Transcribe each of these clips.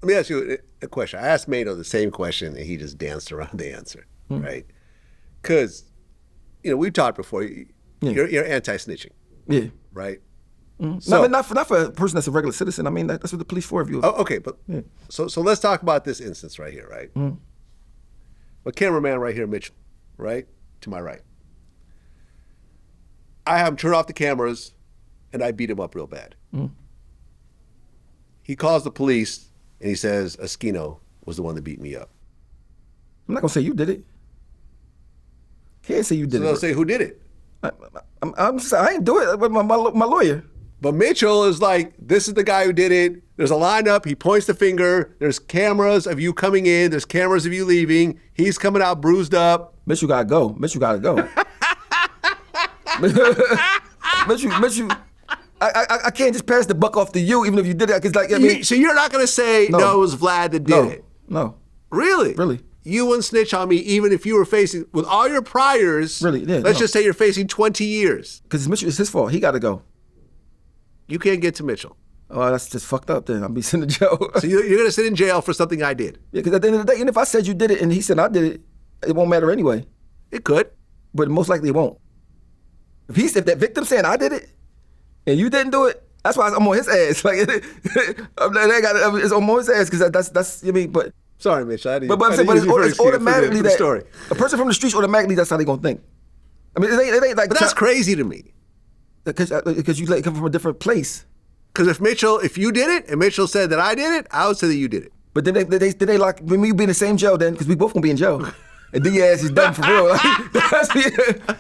Let me ask you a question. I asked Mato the same question, and he just danced around the answer, right? Because, we've talked before. You're anti-snitching, right? So, not for a person that's a regular citizen. I mean, that's what the police for. If you. Oh, okay, but so let's talk about this instance right here, right? My cameraman right here, Mitchell, right to my right. I have him turn off the cameras, and I beat him up real bad. He calls the police, and he says Oschino was the one that beat me up. I'm not gonna say you did it. Can't say you did it. So they'll say who did it. I ain't do it. My lawyer. But Mitchell is like, this is the guy who did it. There's a lineup. He points the finger. There's cameras of you coming in. There's cameras of you leaving. He's coming out bruised up. Mitchell gotta go. Mitchell gotta go. Mitchell. I can't just pass the buck off to you, even if you did it. Cause so you're not gonna say no, it was Vlad that did it. No. Really? Really. You wouldn't snitch on me even if you were facing, with all your priors. Really? Yeah, let's just say you're facing 20 years. Because it's his fault. He got to go. You can't get to Mitchell. Oh, that's just fucked up then. I'll be sent to jail. So you're going to sit in jail for something I did? Yeah, because at the end of the day, even if I said you did it and he said I did it, it won't matter anyway. It could. But most likely it won't. If that victim saying I did it and you didn't do it, that's why I'm on his ass. Like, it's on his ass because that's, but. Sorry, Mitch. But it's automatically that story. A person from the streets automatically that's how they gonna think. I mean, it ain't like. But that's crazy to me. Because you come from a different place. Because if you did it and Mitchell said that I did it, I would say that you did it. But then they lock me be in the same jail then because we both gonna be in jail. And then your ass is done for real. Like,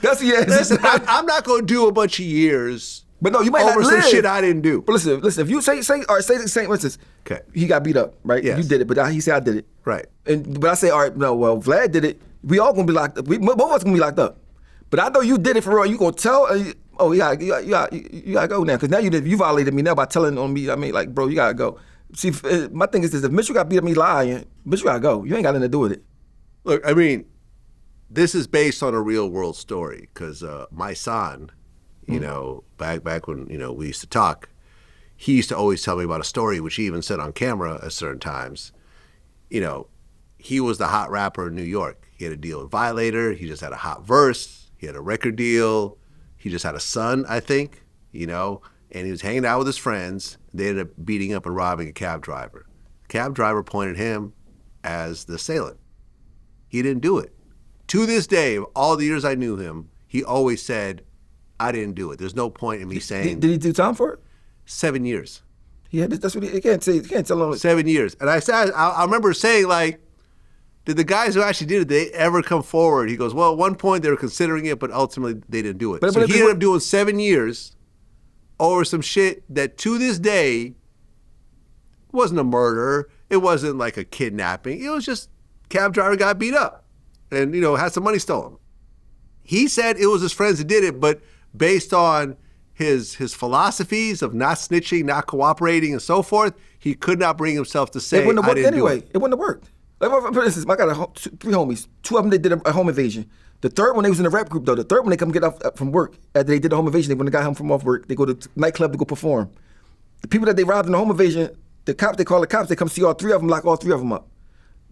that's your ass. Listen, I'm not gonna do a bunch of years. But no, you might over not live. Some shit I didn't do. But listen. If you say for instance, okay, he got beat up, right? Yes. You did it, but he said I did it, right? But I say, all right, no, well, Vlad did it. We all gonna be locked up. Both of us gonna be locked up. But I know you did it for real. You gonna tell? Oh, you gotta go now because now you violated me now by telling on me. I mean, like, bro, you gotta go. See, my thing is this: if Mitchell got beat up, me lying, Mitchell gotta go. You ain't got nothing to do with it. Look, I mean, this is based on a real world story because my son. Back when, we used to talk, he used to always tell me about a story, which he even said on camera at certain times. He was the hot rapper in New York. He had a deal with Violator. He just had a hot verse. He had a record deal. He just had a son, I think, and he was hanging out with his friends. They ended up beating up and robbing a cab driver. The cab driver pointed him as the assailant. He didn't do it. To this day, all the years I knew him, he always said, I didn't do it. There's no point in me saying. Did he do time for it? 7 years. Yeah, that's what he can't say. You can't tell him. 7 years. And I remember saying, like, did the guys who actually did it, did they ever come forward? He goes, well, at one point they were considering it, but ultimately they didn't do it. But he ended up doing 7 years over some shit that to this day wasn't a murder. It wasn't like a kidnapping. It was just cab driver got beat up and, had some money stolen. He said it was his friends that did it, but based on his philosophies of not snitching, not cooperating, and so forth, he could not bring himself to say, it wouldn't have worked anyway. It wouldn't have worked. Like, for instance, I got 3 homies. 2 of them, they did a home invasion. The third one, they was in a rap group, though. The third one, they come get off from work. After they did the home invasion, when they got home from off work, they go to the nightclub to go perform. The people that they robbed in the home invasion, they call the cops, they come see all 3 of them, lock all 3 of them up.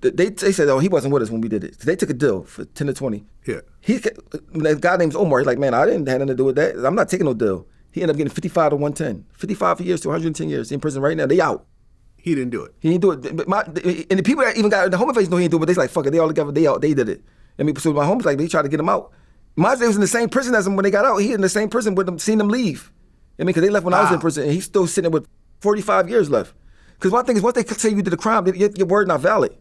They said, oh, he wasn't with us when we did it. So they took a deal for 10 to 20. Yeah. The guy named Omar, he's like, man, I didn't have nothing to do with that. I'm not taking no deal. He ended up getting 55 to 110. 55 years to 110 years. He's in prison right now. They out. He didn't do it. He didn't do it. And the people that even got in the home invasion know he didn't do it, but they's like, fuck it, they all together, they out, they did it. I mean, so my homies, like, they tried to get him out. Mazda was in the same prison as him when they got out. He in the same prison with them, seen them leave. I mean, because they left when I was in prison, and he's still sitting with 45 years left. Because my thing is, once they say you did a crime, your word not valid.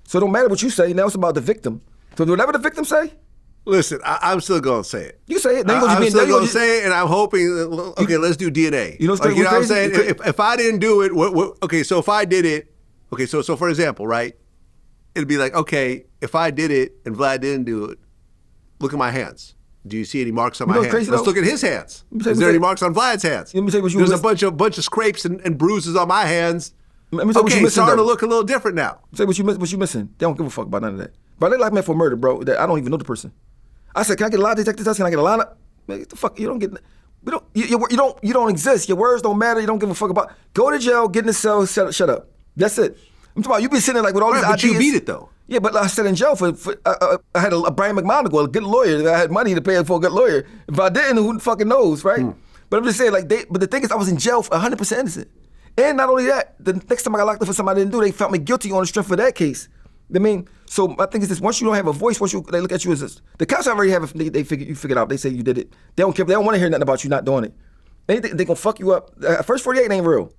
So it don't matter what you say, now it's about the victim. So whatever the victim say, listen, I'm still going to say it. You say it. I'm still going to say it, and I'm hoping, okay, let's do DNA. You know what I'm saying? If I didn't do it, okay, so if I did it, okay, so for example, right, it'd be like, okay, if I did it and Vlad didn't do it, look at my hands. Do you see any marks on my hands? Let's look at his hands. Is there any marks on Vlad's hands? There's a bunch of scrapes and bruises on my hands. Okay, it's starting to look a little different now. Say what you missing. They don't give a fuck about none of that. But they like me for murder, bro. That I don't even know the person. I said, can I get a lie detector test? Can I get a lineup? Man, get the fuck. You don't get. You don't exist. Your words don't matter. You don't give a fuck about. Go to jail. Get in the cell. Shut up. That's it. I'm talking about you be sitting there like with all Right, these but ideas. you beat it though. Yeah, but I sat in jail for I had a Brian McMonagle, a good lawyer. I had money to pay for a good lawyer. If I didn't, who fucking knows, right? But I'm just saying, like, but the thing is, I was in jail for 100% innocent. And not only that, the next time I got locked up for something I didn't do, they found me guilty on the strength of that case. I mean, so my thing is this: once you don't have a voice, they look at you as this, the cops already have. They figure you figured out. They say you did it. They don't care. They don't want to hear nothing about you not doing it. They gonna fuck you up. First 48 ain't real.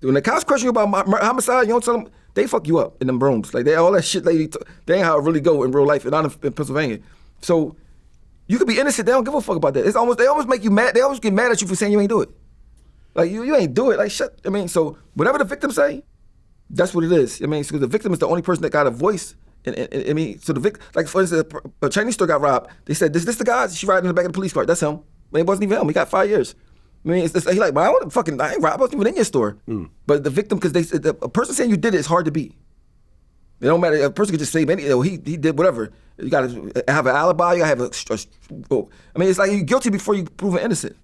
When the cops question you about homicide, you don't tell them, they fuck you up in them rooms. Like, all that shit, they ain't how it really go in real life, and not in Pennsylvania. So, you could be innocent, they don't give a fuck about that. They almost make you mad, they always get mad at you for saying you ain't do it. Like, you ain't do it, like, shut, I mean, so, whatever the victim say, that's what it is. I mean, so the victim is the only person that got a voice, and I mean, so the victim, like, for instance, a Chinese store got robbed, they said, this the guy, she riding in the back of the police car, that's him. But it wasn't even him, he got 5 years. I mean, he like, I ain't robbed, I wasn't even in your store. But the victim, because a person saying you did it is hard to beat. It don't matter. A person could just say, man, he did whatever. You got to have an alibi. You got to have I mean, it's like you're guilty before you prove innocent.